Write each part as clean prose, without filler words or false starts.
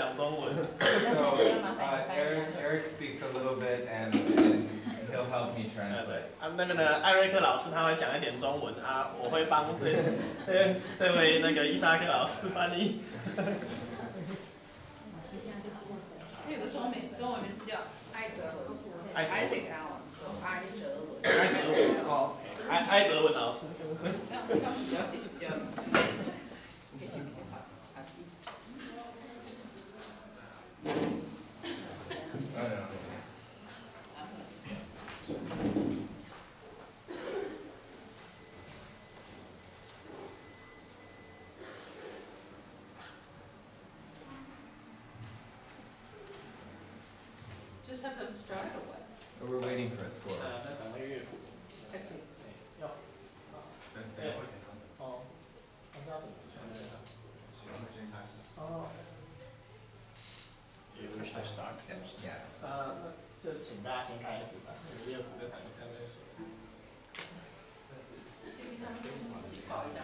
讲中文。So Eric speaks a little bit and he'll help me translate. 那个呢，艾瑞克老师他会讲一点中文啊，我会帮这位那个伊萨克老师翻译。他有个中文名字叫艾哲文。Isaac Allen， 艾哲文。艾哲文哦，艾哲文老师。这样比较。Just have them start or what? We're waiting for a score. 在等那个乐谱。I see. 要。哦。不知道怎么哦。You wish to start? Yeah. 就请大家先开始吧，乐谱就弹一下再说。报一下。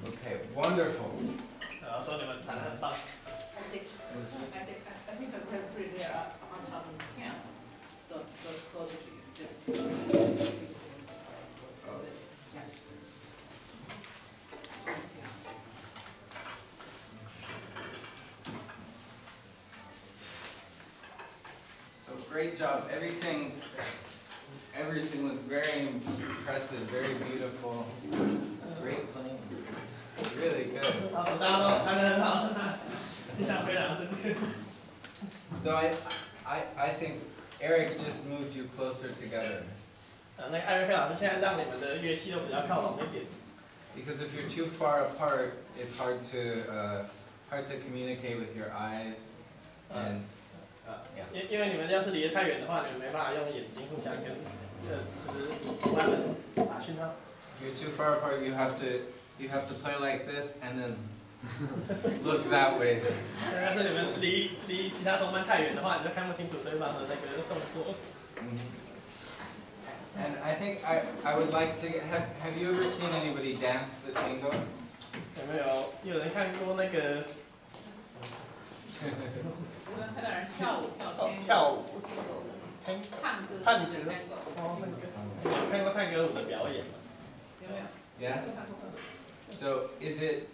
Okay, wonderful. I think I put it there on top of the piano. So closer to you. Just. Yeah. So great job. Everything was very impressive, very beautiful. Great playing. Really good. So I think Eric just moved you closer together. 那艾瑞克老师现在让你们的乐器都比较靠拢一点。Because if you're too far apart, it's hard to communicate with your eyes. And 因为你们要是离得太远的话，你们没办法用眼睛互相跟就是他们打讯号。If you're too far apart, you have to play like this and then look that way. 要是你们离其他同伴太远的话，你就看不清楚对方的那个动作。And I think I would like to have you ever seen anybody dance the tango? 有人看过那个？我们看到人跳舞跳舞，探戈，探戈，有看过探戈舞的表演吗？有没有 Yes. So is it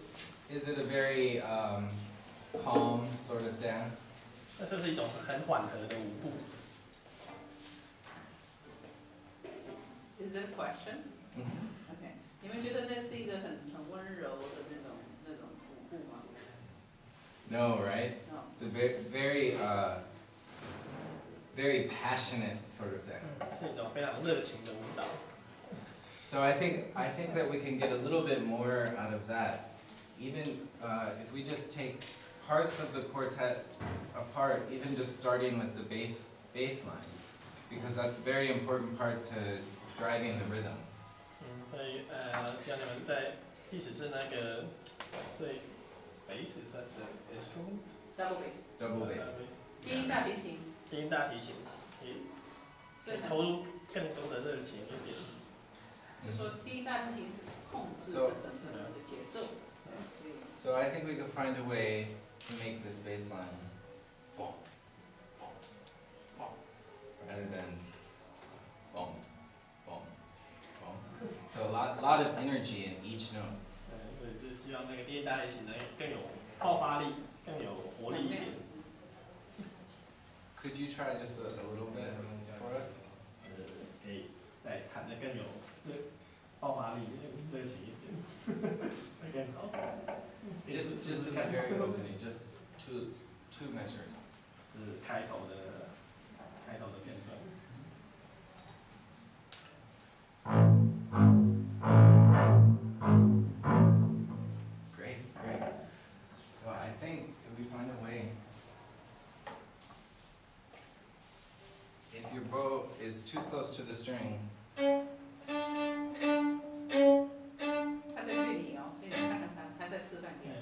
a very calm sort of dance? 那这是一种很缓和的舞步。Is it a question? Okay. 你们觉得那是一个很温柔的那种舞步吗 No, right? No. It's a very passionate sort of dance. 是一种非常热情的舞蹈。So I think that we can get a little bit more out of that. Even if we just take parts of the quartet apart, even just starting with the bass line, because that's a very important part to driving the rhythm. 所以像你们在，即使是那个最 bass 的 instrument Double bass. Double bass. 低音大提琴。低音大提琴，可以投入更多的热情一点。就说低音大提琴是控制着整个的那个节奏。So I think we can find a way to make this bass line rather than boom, boom, boom. So a lot of energy in each note. 对，就是希望那个低音大提琴能更有爆发力，更有活力一点。Could you try just a little bit for us? 可以再弹得更有爆发力、热情一点，会更好。Just in the very opening, just two measures. 是开头的片段。Great. So I think if we find a way, if your bow is too close to the string, 他在对你哦，所以你看看他在示范给你。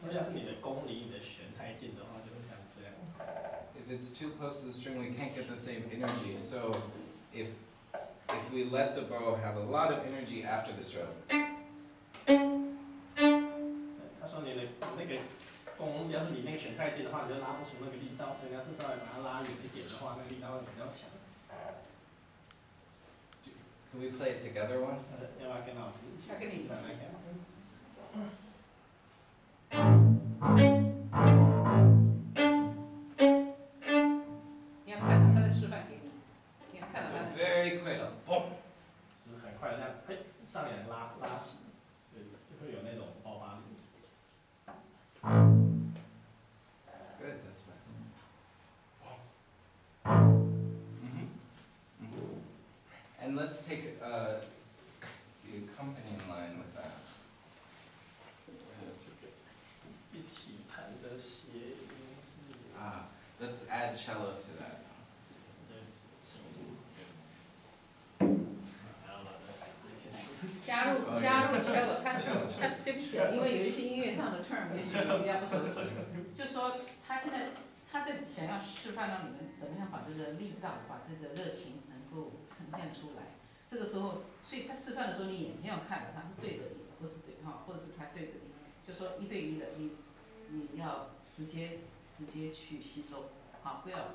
就像是你的弓离你的弦太近的话，就会像这样。if it's too close to the string, we can't get the same energy. So if we let the bow have a lot of energy after the stroke. 他说你的那个弓，要是离那个弦太近的话，你就拉不出那个力道，所以你要是稍微把它拉远一点的话，那个力道会比较强。Can we play it together once? 要不要跟老师一起？他跟你一起。你要看他在示范给你，你要看到他 So 的。very quick. Boom. 就是很快的这样，嘿，上来拉起，对，就会有那种爆发力。Good, that's fine. And let's take the accompanying line with that. 一起弹的谐音是 Let's add cello to that. 加入 cello， 他对不起，因为有一些音乐上的 term 比较不熟悉，就说他现在想要示范让你们怎么样把这个力道、把这个热情能够呈现出来。这个时候，所以他示范的时候，你眼睛要看的他是对着你的，不是对哈，或者是他对着你，就说一对一的，你要直接去吸收，好，不要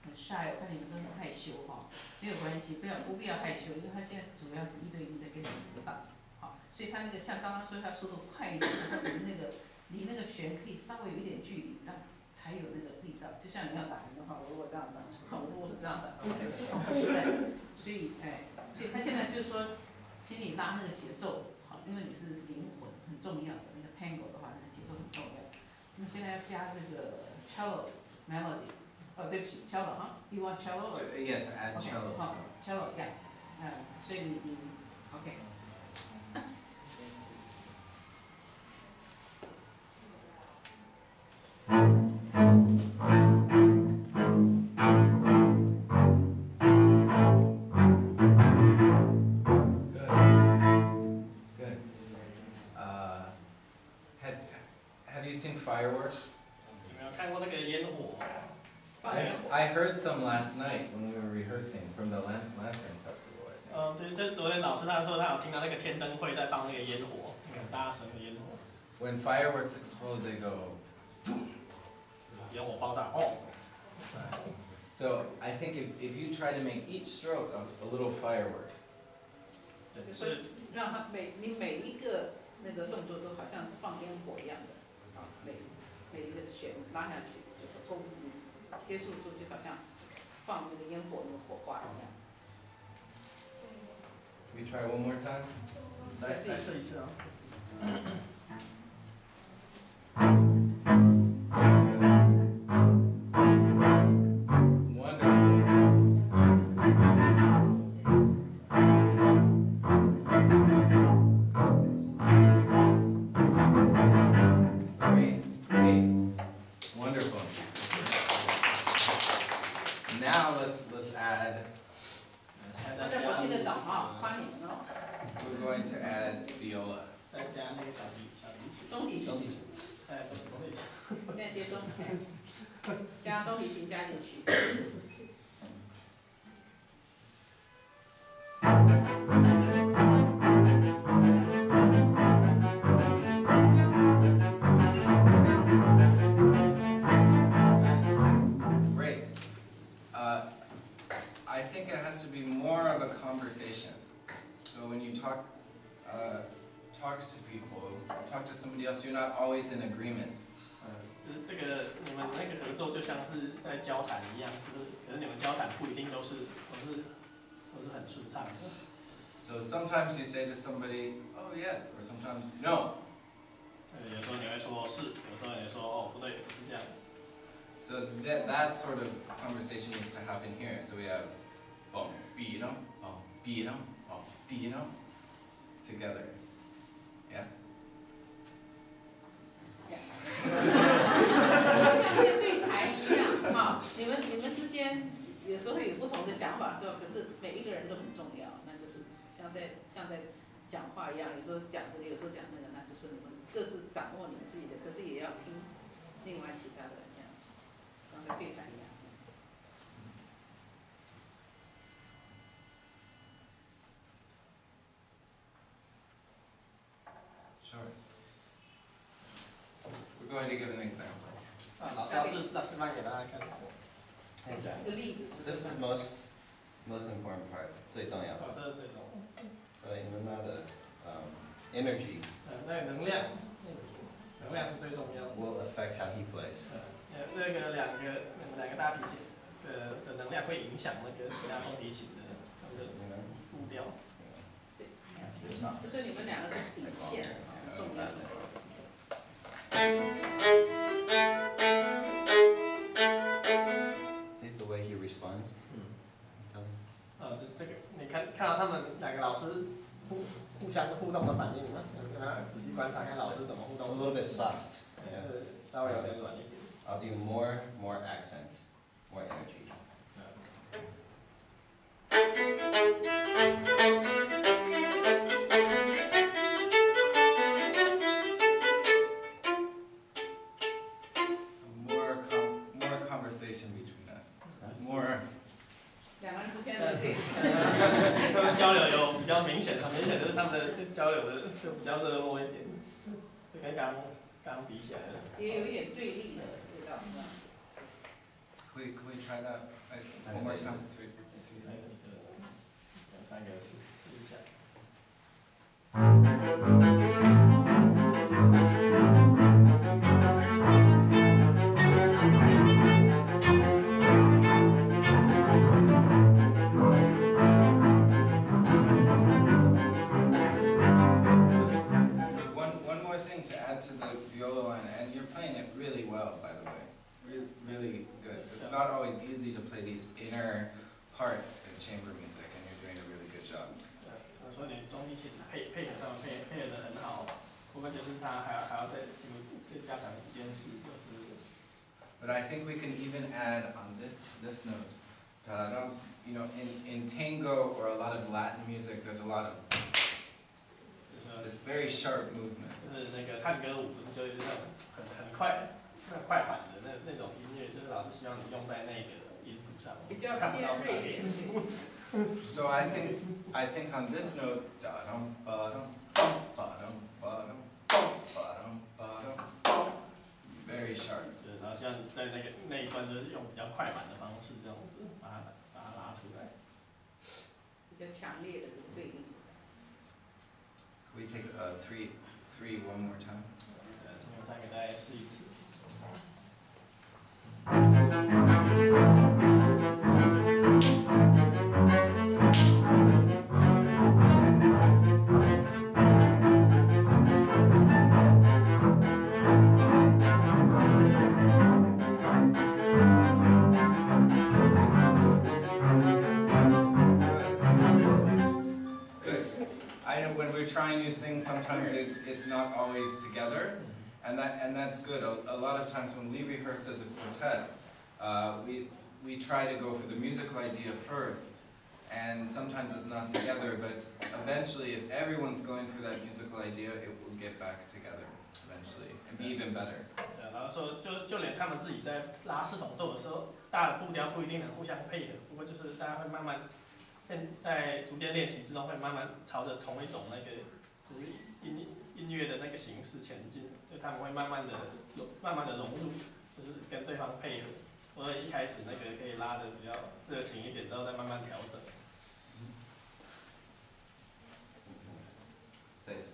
很 shy， 我看你们都很害羞哈，没有关系，不必要害羞，因为他现在主要是一对一的跟你们指导，好，所以他那个像刚刚说他速度快一点，他离那个弦可以稍微有一点距离，这样才有那个力道。就像你要打人的话，我如果这样打，我如果是这样打，对，所以他现在就是说，请你拉那个节奏，好，因为你是灵魂很重要的那个 tango 的话，那个节奏很重要。那么现在要加这个 cello melody。哦，对不起 ，cello 哈 ，you want cello？ Yeah, to add OK， cello. 好 ，cello yeah，所以你 OK。Have you seen fireworks? 有没有看过那个烟火？ I heard some last night when we were rehearsing from the Lantern Festival, I think. 对，这昨天老师他说他有听到那个天灯会在放那个烟火，那个很大声的烟火。When fireworks explode, they go. 烟火爆炸哦。So I think if you try to make each stroke a little firework. 对，所以让它你每一个那个动作都好像是放烟火一样的，啊，每一个弦拉下去，就是弓，结束的时候就好像放那个烟火那个火花一样。We try one more time. 再试一次啊。We're going to add viola. 再加那个小提琴。中提琴。中提琴。中提琴。现在接中提琴，加中提琴加进去。Great. I think it has to be more of a conversation. So when you talk to people, talk to somebody else, you're not always in agreement. 就是这个你们那个合作就像是在交谈一样，就是可是你们交谈不一定都是很顺畅的。So sometimes you say to somebody, "Oh yes," or sometimes no. 有时候你会说是，有时候你会说哦不对，不是这样。So that sort of conversation needs to happen here. So we have bino, bino, together. Yeah. 跟对台一样，哈，你们之间有时候会有不同的想法，可是每一个人都很重要，那就是像在讲话一样，有时候讲这个，有时候讲那个，那就是你们各自掌握你们自己的，可是也要听另外其他的人这样，像在对台一样。Sure. We're going to give an example. 老师示范给大家看。一个例子。This is the most important part， 最重要的。这是最重要的。对，你们那的energy。那个能量是最重要的。Will affect how he plays。那个两个大提琴的能量会影响那个其他中提琴的步调。所以你们两个是底线，很重要的。See the way he responds. 这个你看到他们两个老师互相互动的反应吗？你们跟他仔细观察看老师怎么互 A 动。little bit soft. 稍微有点软一点。I'll do more accent, more energy. More conversation between us. More. 两个人之间的对。他们交流有比较明显，很明显就是他们的交流的就比较热络一点，就跟刚刚比起来了。也有一点对立的味道，是吧？ Can we try that one more time? 三个试一下。One more thing to add to the viola beautiful, and you're playing it really well, by the way. Really good. It's not always easy to play these inner parts in chamber music, and you're doing a really good job. 对，所以你中提琴配合上配合得很好，不过就是他还要再加强一件事，就是。But I think we can even add on this note, you know, in tango or a lot of Latin music, there's a lot of this very sharp movement. 就是那个探戈舞，不是就是那种很快板的那种音乐，就是老师希望你用在那个音符上，比较看不到尖锐一点。So I think on this note, da-dum, ba-dum, ba-dum, ba-dum, ba-dum, ba-dum, very sharp. 对，然后希望在那一段就是用比较快板的方式，这样子把它拉出来。比较强烈的这个对应。Can we take three one more time? 请我再给大家试一次。Trying new things, sometimes it's not always together, and that's good. A lot of times when we rehearse as a quartet, we try to go for the musical idea first, and sometimes it's not together, but eventually if everyone's going for that musical idea, it will get back together eventually and be even better. 对，然后说就连他们自己在拉四重奏的时候，大家的步调不一定能互相配合，不过就是大家会慢慢。在逐渐练习之中，会慢慢朝着同一种那个就是音乐的那个形式前进，就他们会慢慢的融入，就是跟对方配合。所以一开始那个可以拉的比较热情一点，之后再慢慢调整。再一次。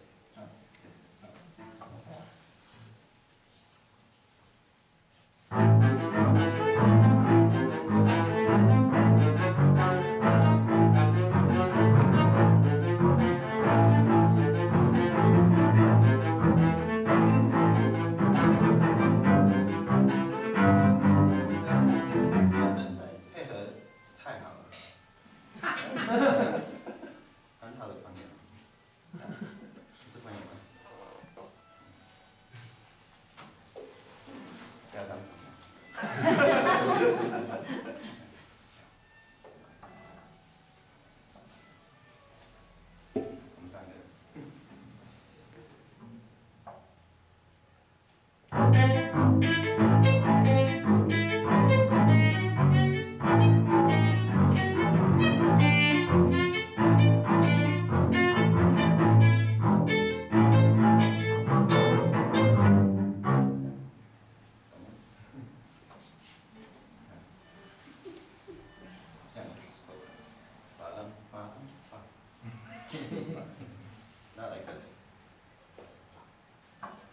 Not like this.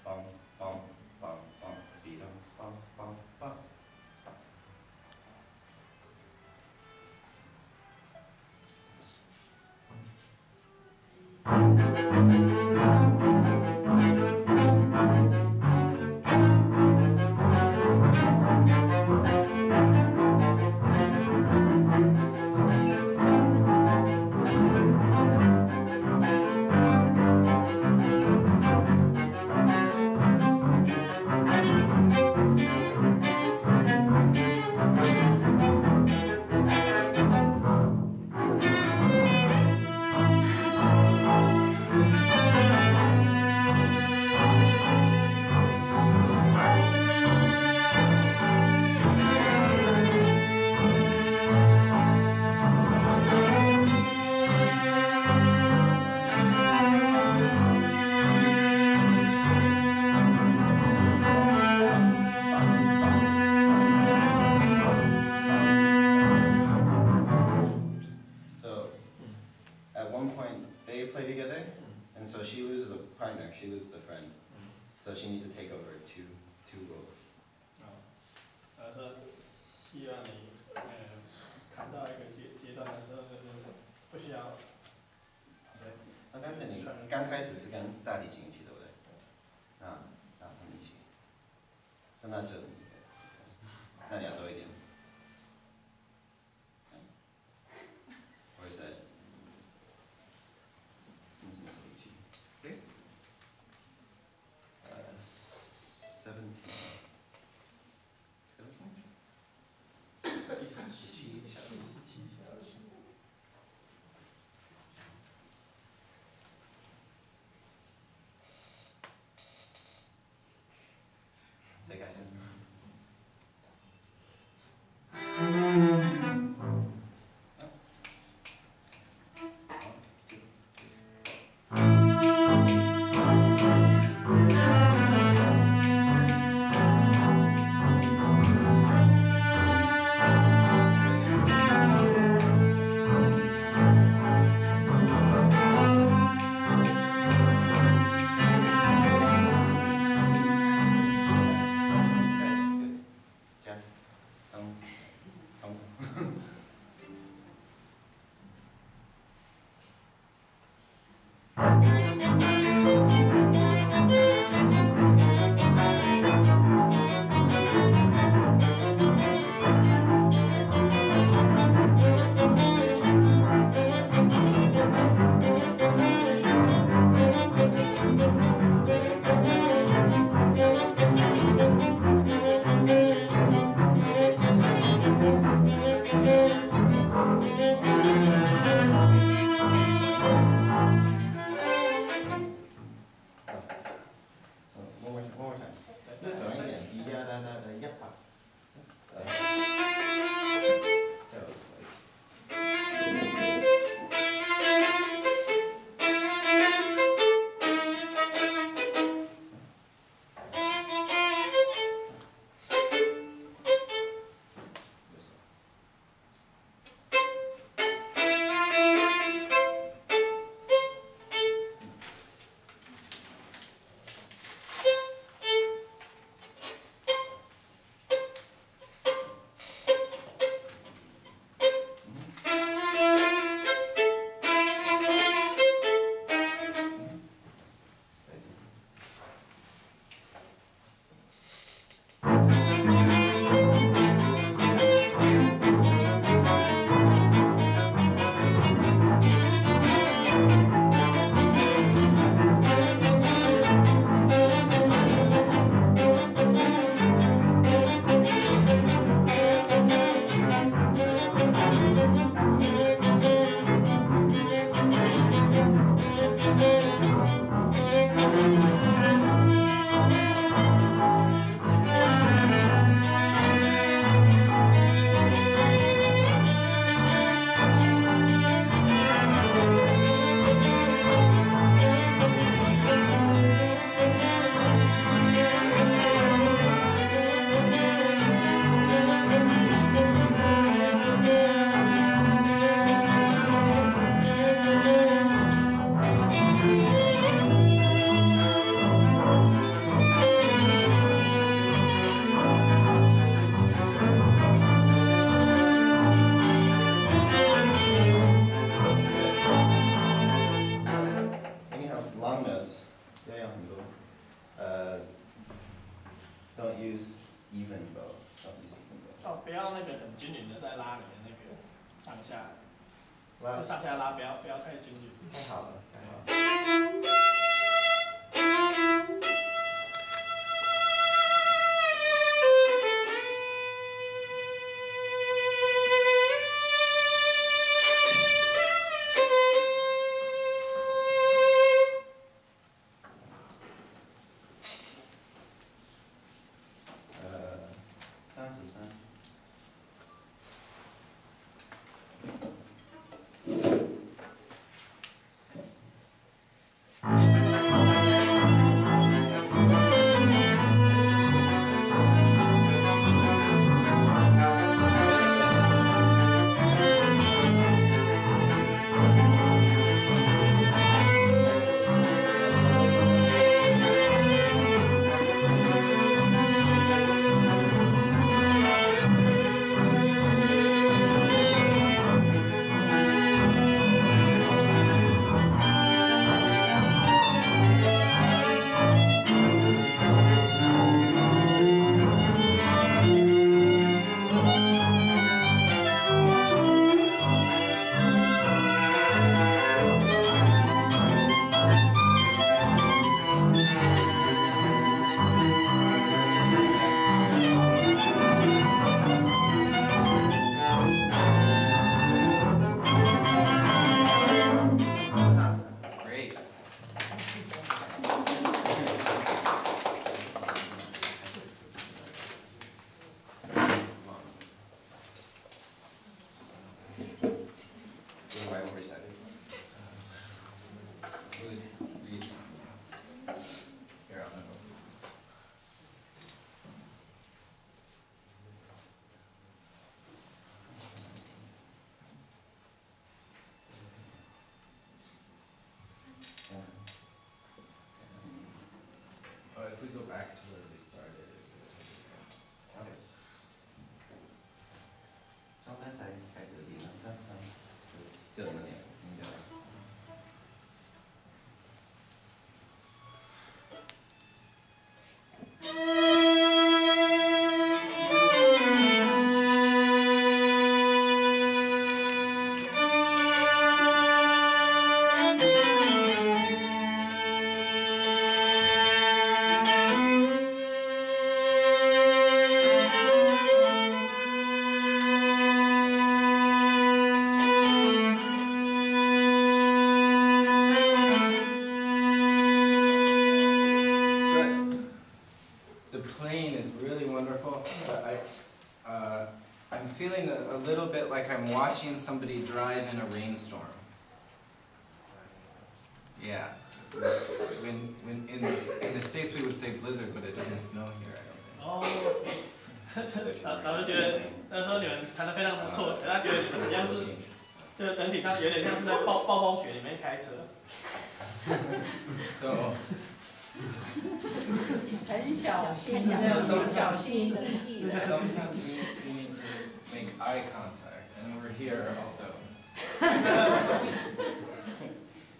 Bum, bum, bum, bum, beat 'em, bum, bum, bum. 张大哲，那你要多一点。Or is that? Okay. 17. 再改声。Don't use even bow. Don't use even bow. 哦，不要那个很均匀的在拉你的那个上下，拉就上下拉，不要太均匀。太好了，太好了。33。嗯。if we go back to where we started. 从刚才开始的地方，就那么点，应该。The playing is really wonderful, but I'm feeling a little bit like I'm watching somebody drive in a rainstorm. Yeah. When in the States we would say blizzard, but it doesn't snow here, I don't think. 哦，老师觉得那时候你们弹得非常不错，可他觉得你们好像是，就是整体上有点像是在暴风雪里面开车。So 很小心的，小心翼翼的。 sometimes we need to make eye contact, and we're here also.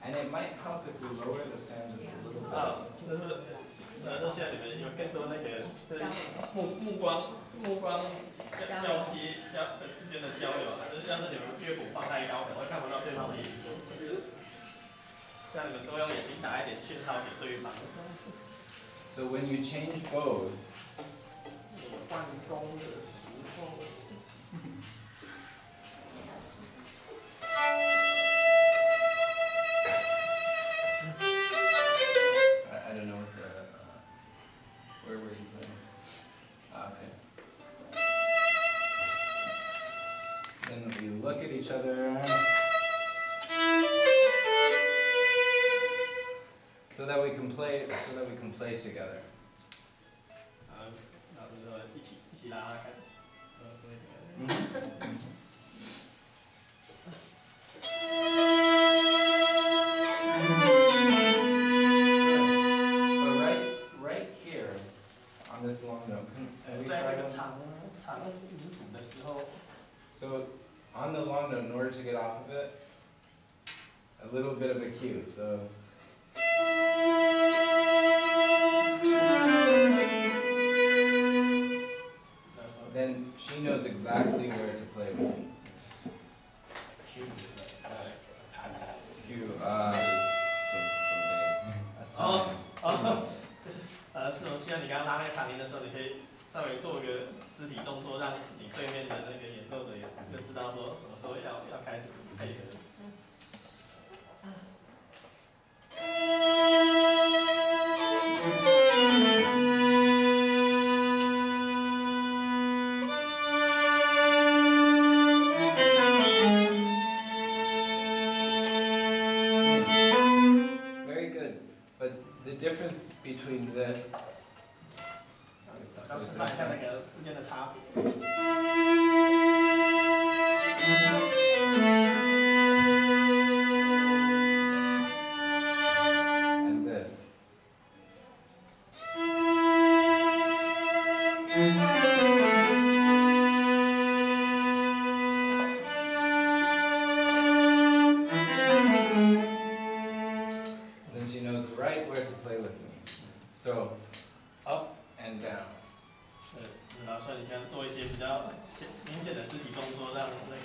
And it might help if we lower the sound just a little bit. 啊，就是现在你们有更多那个就是目光交接之间的交流啊，就是要是你们乐谱放太高，可能会看不到对方的眼睛，这样你们都用眼睛打一点讯号给对方。 So when you change bows, 你换弓的时候。 I don't know what the, where were you playing? Okay. Then we look at each other. So that we can play together. 然后就说一起拉拉看，Right here on this long note. Can we 在 try 这个 one? 长音符的时候， So on the long note, in order to get off of it, a little bit of a cue. So. Then she knows exactly where to play with me. Cue, a sign. 是我希望你刚刚拉那个长音的时候，你可以稍微做一个肢体动作，让你对面的那个演奏者也就知道说什么时候要开始配合。 Very good. But the difference between this. 想示范一下那个之间的差别。 And this. Then she knows right where to play with me. So, up and down. 然后说你看做一些比较明显的肢体动作，让那个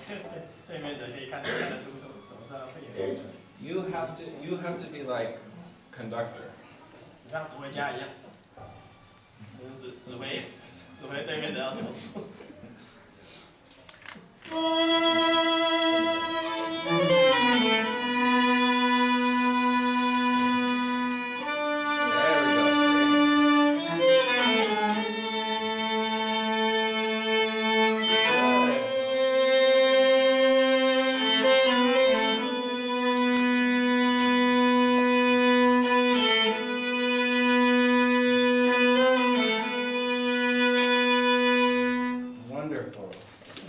对面的可以看得出什么时候要配合。 You have to be like conductor. 你像指挥家一样，指挥对面的要怎么做。 There we go. Wonderful.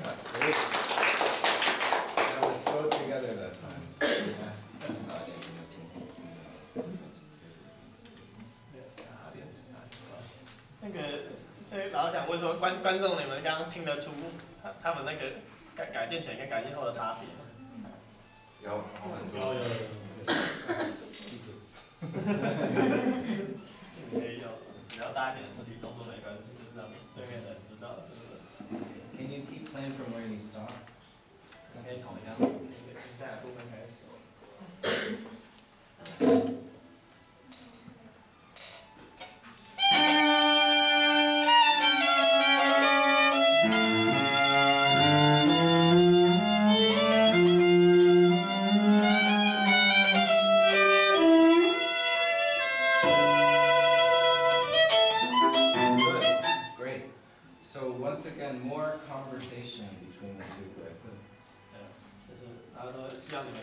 Yeah, great. 所以老师想问说，观众你们刚刚听得出他们那个改进前跟改进后的差别吗？有记住。可以有比较大一点的肢体动作没关系，就是让对面的人知道是不是。Can you keep playing from where you stop? 可以从一个停下来的部分开始。Great. So once again, more conversation between the two voices. 就是他说希望你们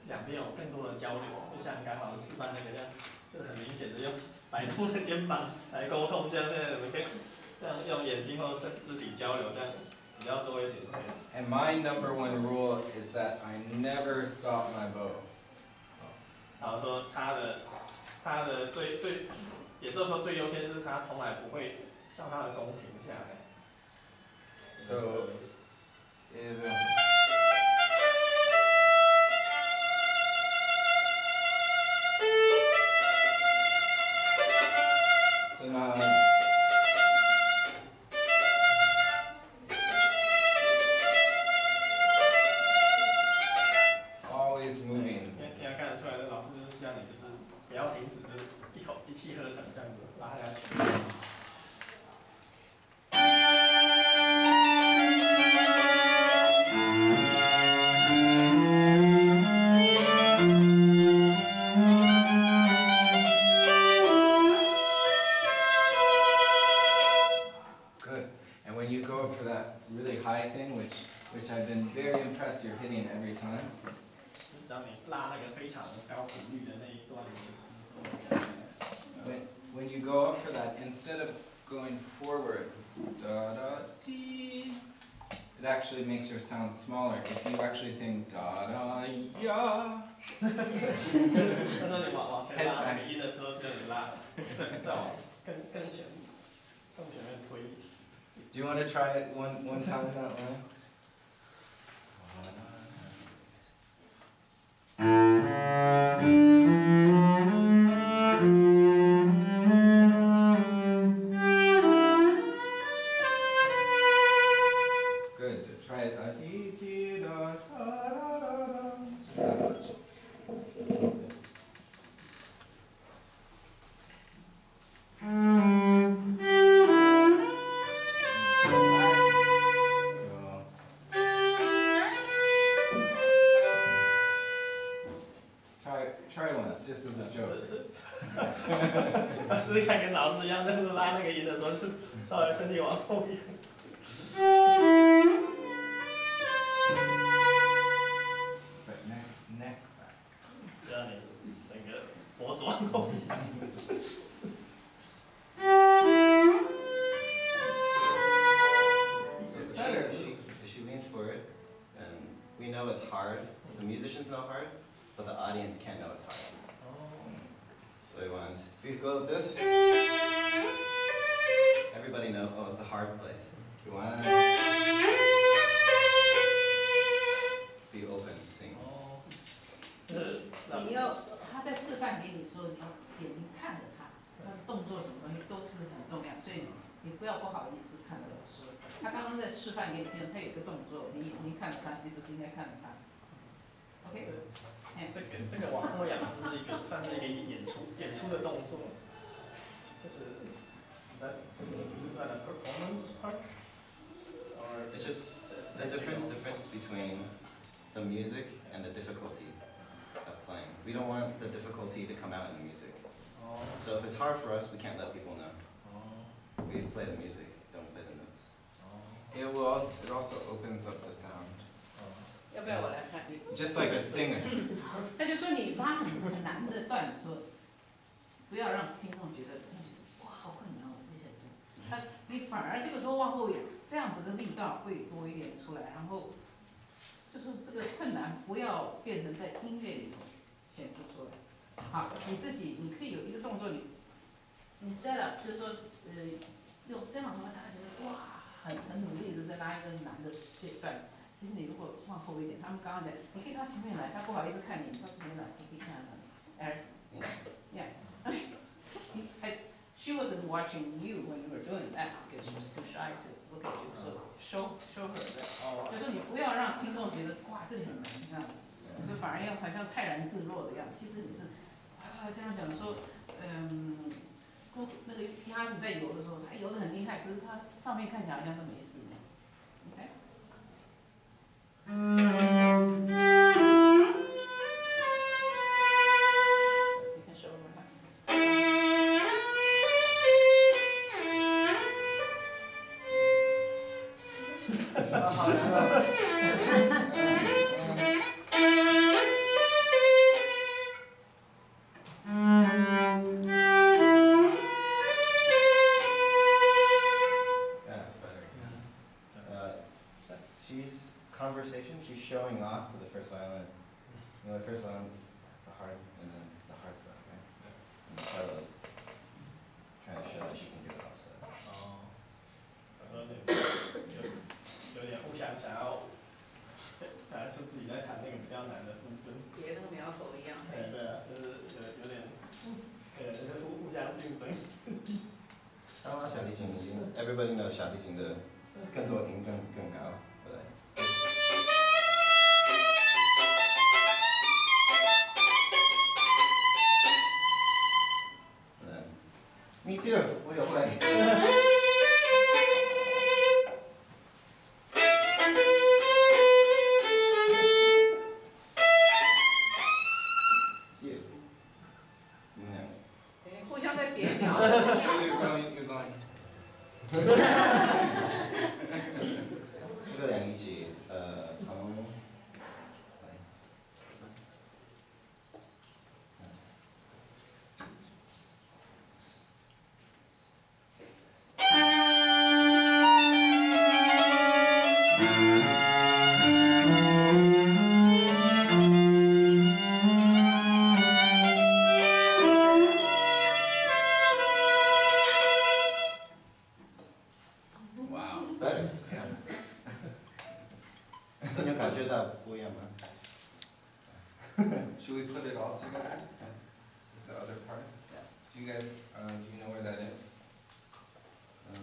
两边有更多的交流，就像刚好示范那个这样，就是很明显的用摆动的肩膀来沟通，这样你们可以这样用眼睛或是肢体交流，这样比较多一点。And my number one rule is that I never stop my bow. 然后说他的最演奏时候最优先是他从来不会让他的弓停下来。So, so now, always moving. 你要看得出来的，老师就是希望你就是不要停止，就是一气呵成这样子拉下去。Good. And when you go up for that really high thing, which I've been very impressed you're hitting every time. 当你拉那个非常高频率的那一段的时候， When you go up for that, instead of going forward, da da dee, it actually makes your sound smaller. If you actually think da da ya, 那时候你往前拉那个音的时候，就你拉再往更前面推。do you want to try it one time that way? Good. Try it. Dee, dee, da, da, da, da, da. Just that much. So, try once, just as a joke. 试试看跟老师一样，但是拉那个音的时候是稍微身体往后一点。 But neck back. 让你整个脖子往后移。 If she leans forward, and we know it's hard, the musicians know hard, but the audience can't know it's hard. So we want, if we go like this, everybody knows, oh, it's a hard place. We want to be open, sing. 你要他在示范给你的时候，你要眼睛看着他，他的动作什么东西都是很重要，所以你不要不好意思看着老师。他刚刚在示范给你听，他有一个动作，你看着他，其实是应该看着他。OK， 这个往后仰就是一个算是一个演出的动作，就是在 a performance part or It's just the difference between the music and the difficulty of playing. We don't want the difficulty to come out in the music. So if it's hard for us, we can't let people know. We play the music, don't play the notes. It also opens up the sound. 要不要我来看？ Just like a singer. 他就说你拉很难的段的时候，不要让听众觉得哇好困难哦这些字，你反而这个时候往后仰，这样子的力道会多一点出来，然后就说这个困难不要变成在音乐里头显示出来。好，你自己你可以有一个动作，你 set up 就是说用这样的话后一点。他们刚刚讲，你可以到前面来，他不好意思看你，到前面来，仔细看看。Yeah. She wasn't watching you when you were doing that because she was too shy to look at you. So show her that. 就是你不要让听众觉得哇这里很难，这样，就反而要好像泰然自若的样子。其实你是这样讲说，那个鸭子在游的时候，它游得很厉害，可是它上面看起来好像都没事一样。OK。She's showing off to the first violin. You know, the first violin, it's the hard, and then the hard stuff, right? And the cello's trying to show that she can do it also. 有点互相想要，反正是自己在弹那个比较难的部分。别那个苗头一样。对啊，就是有点，就是互相竞争。当然，小提琴已经 ，everybody knows 小提琴的更多音更高，对不对？ Me too， 我也会。互相在别苗。You're going. 这个两一起，从。 Should we put it all together? The other parts? Do you guys, do you know where that is? 49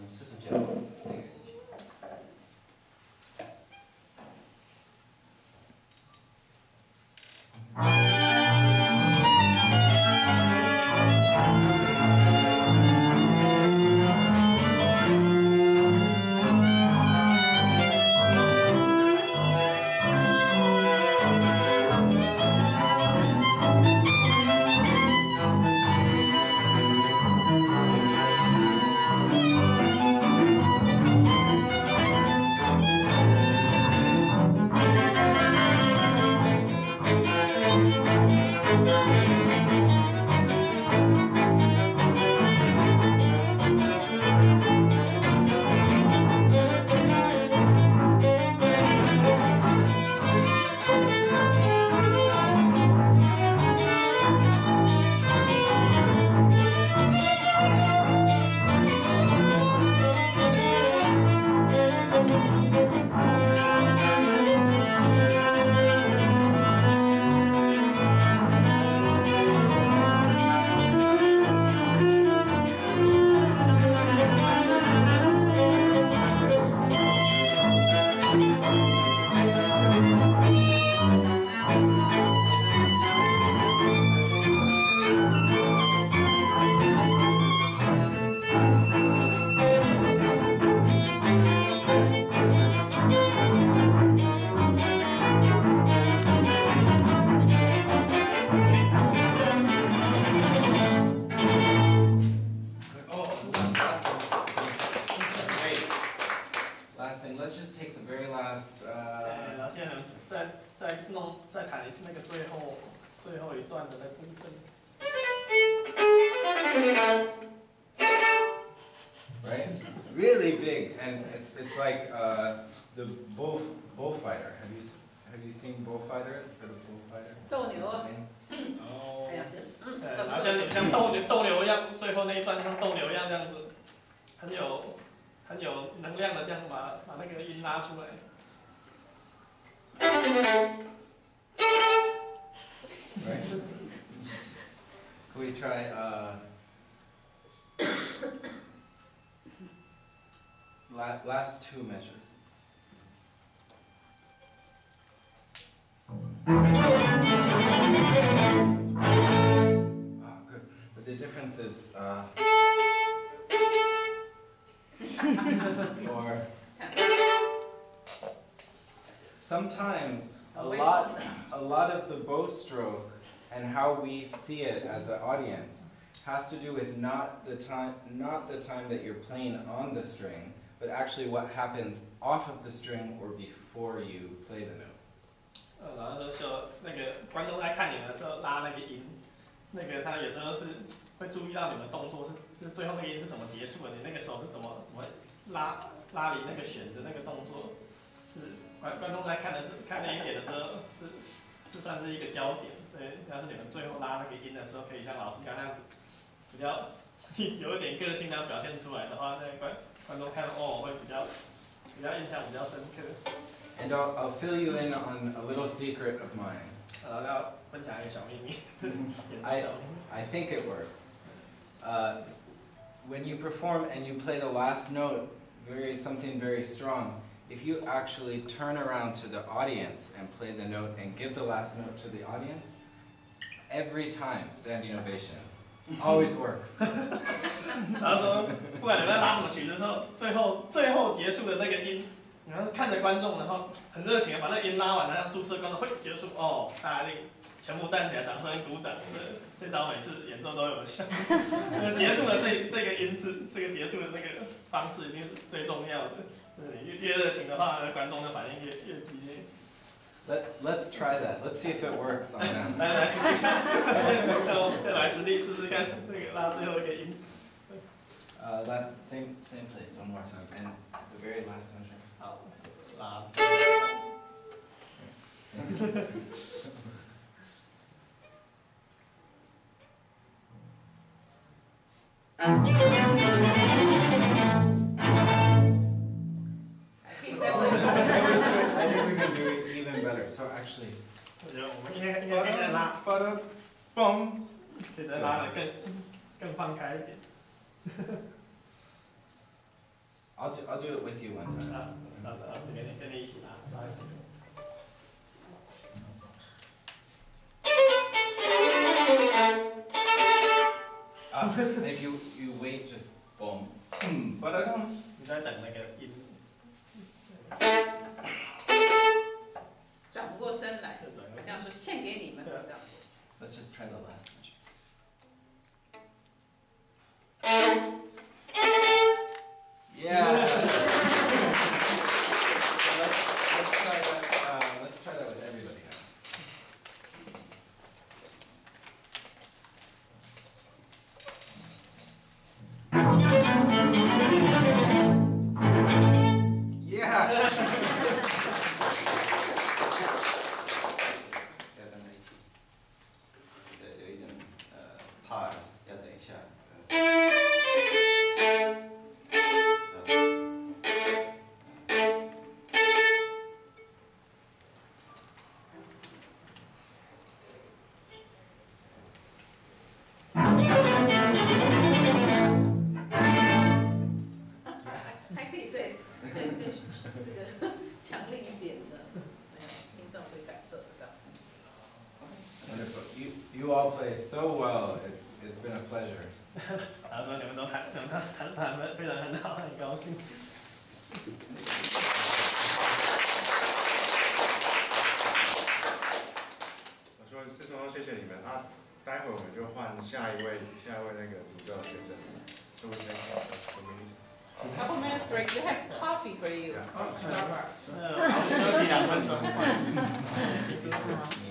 那个。 Right? Really big, and it's like the bullfighter. Have you seen bullfighters? Bit of bullfighter. 斗牛啊。哦。哎呀，这是。然后像斗牛一样，最后那一段像斗牛一样这样子，很有能量的这样把那个音拉出来。Right? Can we try last two measures? Good. But the difference is or sometimes a lot of the bow stroke and how we see it as an audience has to do with not the time that you're playing on the string, but actually what happens off of the string or before you play the note. 然后就说那个观众在看你们的时候拉那个音，那个他有时候是会注意到你们动作是最后那个音是怎么结束的，你那个手是怎么拉离那个弦的那个动作，是观众在看那一点的时候是算是一个焦点，所以要是你们最后拉那个音的时候，可以像老师刚那样子比较有一点个性要表现出来的话，那个观众看会比较印象比较深刻。And I'll fill you in on a little secret of mine. 然后要分享一个小秘密， I think it works. When you perform and you play the last note, something very strong, if you actually turn around to the audience and play the note and give the last note to the audience, every time, standing ovation. Always works. 然后说，不管你们在拉什么曲子的时候，最后结束的那个音，你们是看着观众，然后很热情的把那个音拉完，然后注视观众会结束大家一定全部站起来掌声鼓掌。这招每次演奏都有效。结束的这个音是这个结束的这个方式一定是最重要的。你越热情的话，观众的反应越激烈。Let's try that. Let's see if it works on them. 来实地看，来实地试试看那个拉最后一个音。That's same place one more time and the very last measure. 好，拉。I think we can do it even better. So actually, 我觉得我们应该可以再拉， boom. 可以再拉得更放开一点。I'll do it with you one time. 跟你一起拉一次。If you wait, just boom. 你在等那个音。转不过身来，好像说献给你们这样子。Let's just try the last measure. Yeah. Let's try that with everybody now. Yeah. 要跟他一起，有一点pause，要等一下。还可以再更这个强烈一点的，听众会感受得到。Wonderful. You all play so well. It's been a pleasure. 然后说你们都弹得非常很好，很高兴。我说师兄，谢谢你们啊！待会我们就换下一位那个主教的学生。So we take a minutes. Couple minutes break. We have coffee for you. Starbucks. 休息2分钟。你